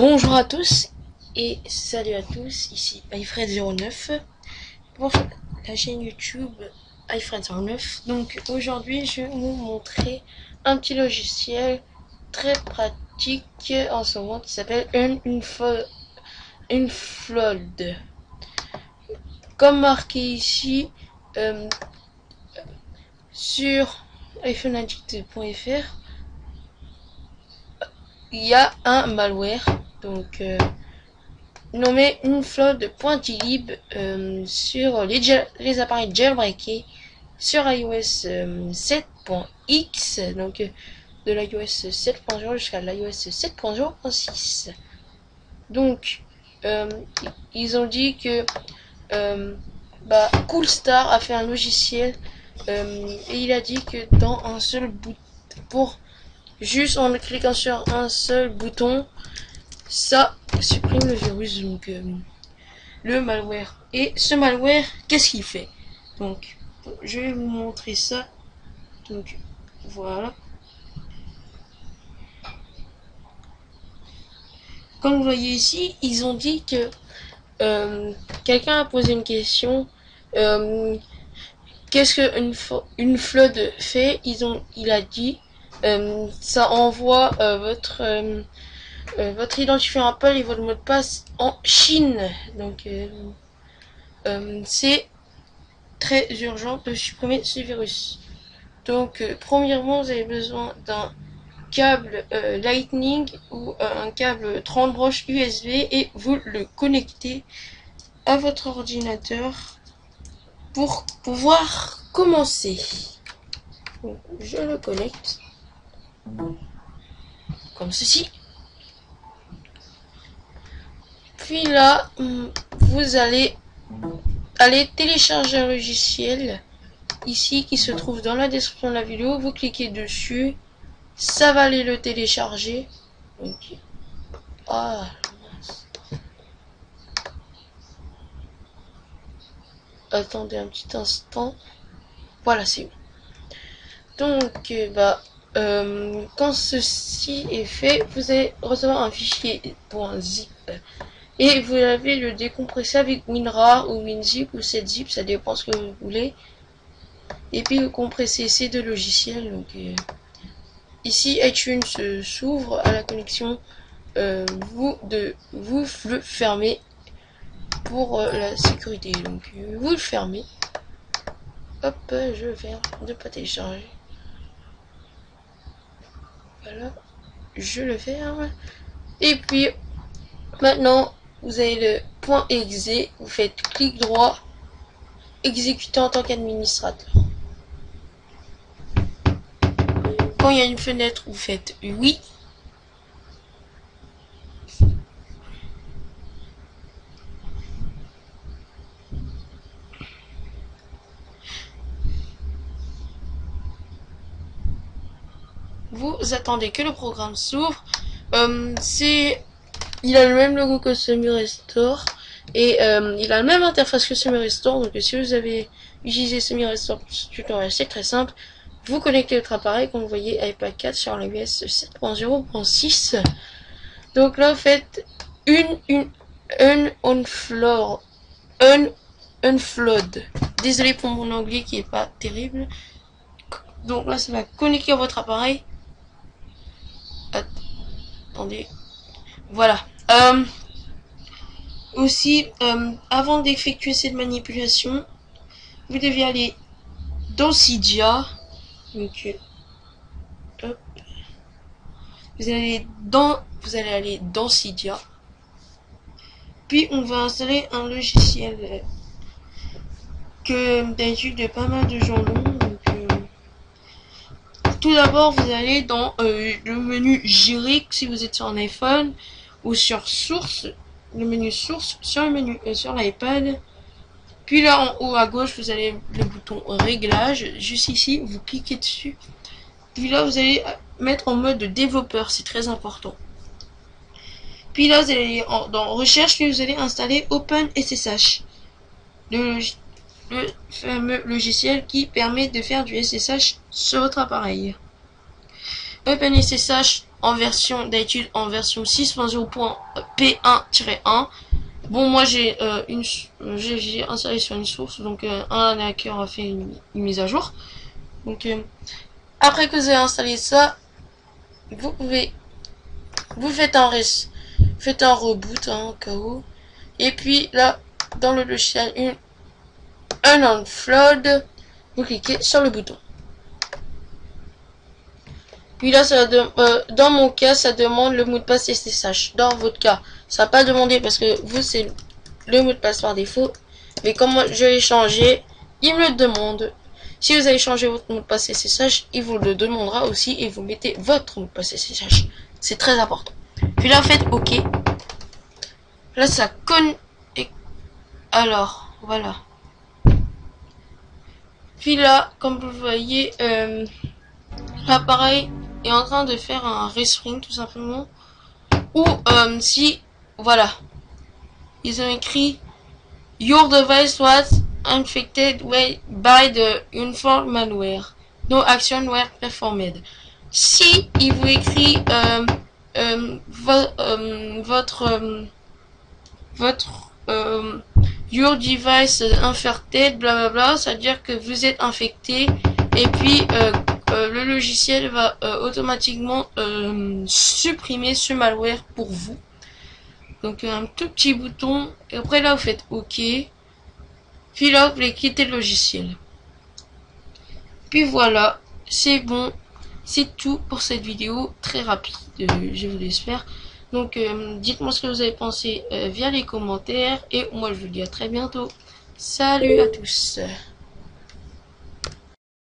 Bonjour à tous et salut à tous, ici iFred09 pour la chaîne YouTube iFred09. Donc aujourd'hui je vais vous montrer un petit logiciel très pratique en ce moment qui s'appelle Unfold. Comme marqué ici sur iPhoneaddict.fr, il y a un malware donc nommé Unfold.tlib sur les appareils jailbreakés sur iOS 7.x, donc de l'iOS 7.0 jusqu'à l'iOS 7.0.6. Donc ils ont dit que Coolstar a fait un logiciel et il a dit que dans un seul bouton, juste en cliquant sur un seul bouton, ça supprime le virus, donc le malware. Et ce malware, qu'est-ce qu'il fait? Donc je vais vous montrer ça. Donc voilà, comme vous voyez ici, ils ont dit que quelqu'un a posé une question, qu'est-ce que une flood fait? Il a dit ça envoie votre identifiant Apple et votre mot de passe en Chine. Donc c'est très urgent de supprimer ce virus. Donc premièrement, vous avez besoin d'un câble Lightning ou un câble 30 broches USB et vous le connectez à votre ordinateur pour pouvoir commencer. Donc, je le connecte comme ceci. Puis là, vous allez télécharger un logiciel ici qui se trouve dans la description de la vidéo. Vous cliquez dessus, ça va aller le télécharger. Donc, attendez un petit instant. Voilà, c'est bon. Donc, quand ceci est fait, vous allez recevoir un fichier .zip. Et vous allez le décompresser avec WinRAR ou WinZip ou 7zip, ça dépend ce que vous voulez. Et puis vous compressez ces deux logiciels. Donc ici iTunes s'ouvre à la connexion. Vous le fermez pour la sécurité. Donc vous le fermez. Hop, je vais faire ne pas télécharger. Voilà, je le ferme. Et puis maintenant vous avez le .exe, vous faites clic droit, exécuter en tant qu'administrateur. Quand il y a une fenêtre, vous faites oui. Vous attendez que le programme s'ouvre. Il a le même logo que SemiRestore et il a la même interface que SemiRestore. Donc si vous avez utilisé SemiRestore tutoriel, c'est très simple. Vous connectez votre appareil, comme vous voyez, iPad 4 sur l'iOS 7.0.6. Donc là, faites unflood. Désolé pour mon anglais qui est pas terrible. Donc là, ça va connecter à votre appareil. Attendez. Voilà. Aussi, avant d'effectuer cette manipulation, vous devez aller dans Cydia. Donc, hop. Vous allez aller dans Cydia. Puis on va installer un logiciel que d'habitude pas mal de gens l'ont. Tout d'abord, vous allez dans le menu Gérer si vous êtes sur un iPhone ou sur Source, le menu Source sur le menu sur l'iPad. Puis là en haut à gauche, vous avez le bouton Réglage. Juste ici, vous cliquez dessus. Puis là, vous allez mettre en mode développeur, c'est très important. Puis là, vous allez dans Recherche, puis vous allez installer OpenSSH, le fameux logiciel qui permet de faire du SSH sur votre appareil. OpenSSH en version d'étude en version 6.0.p1-1. Bon, moi j'ai installé sur une source, donc un hacker a fait une mise à jour. Donc après que vous avez installé ça, vous faites un reboot au cas où. Et puis là, dans le logiciel unflood, vous cliquez sur le bouton. Puis là, dans mon cas, ça demande le mot de passe SSH. Dans votre cas, ça n'a pas demandé parce que vous, c'est le mot de passe par défaut. Mais comme moi, je l'ai changé, il me le demande. Si vous avez changé votre mot de passe SSH, il vous le demandera aussi et vous mettez votre mot de passe SSH. C'est très important. Puis là, faites OK. Là, ça connecte. Alors, voilà. Puis là, comme vous voyez, l'appareil est en train de faire un respring tout simplement. Ou si, voilà, ils ont écrit Your device was infected by the informed malware. No action were performed. Si il vous écrit your device infected, blablabla, ça veut dire que vous êtes infecté et puis le logiciel va automatiquement supprimer ce malware pour vous. Donc un tout petit bouton et après là vous faites OK. Puis là vous voulez quitter le logiciel. Puis voilà, c'est bon. C'est tout pour cette vidéo très rapide, je vous l'espère. Donc dites-moi ce que vous avez pensé via les commentaires et moi je vous dis à très bientôt. Salut à tous.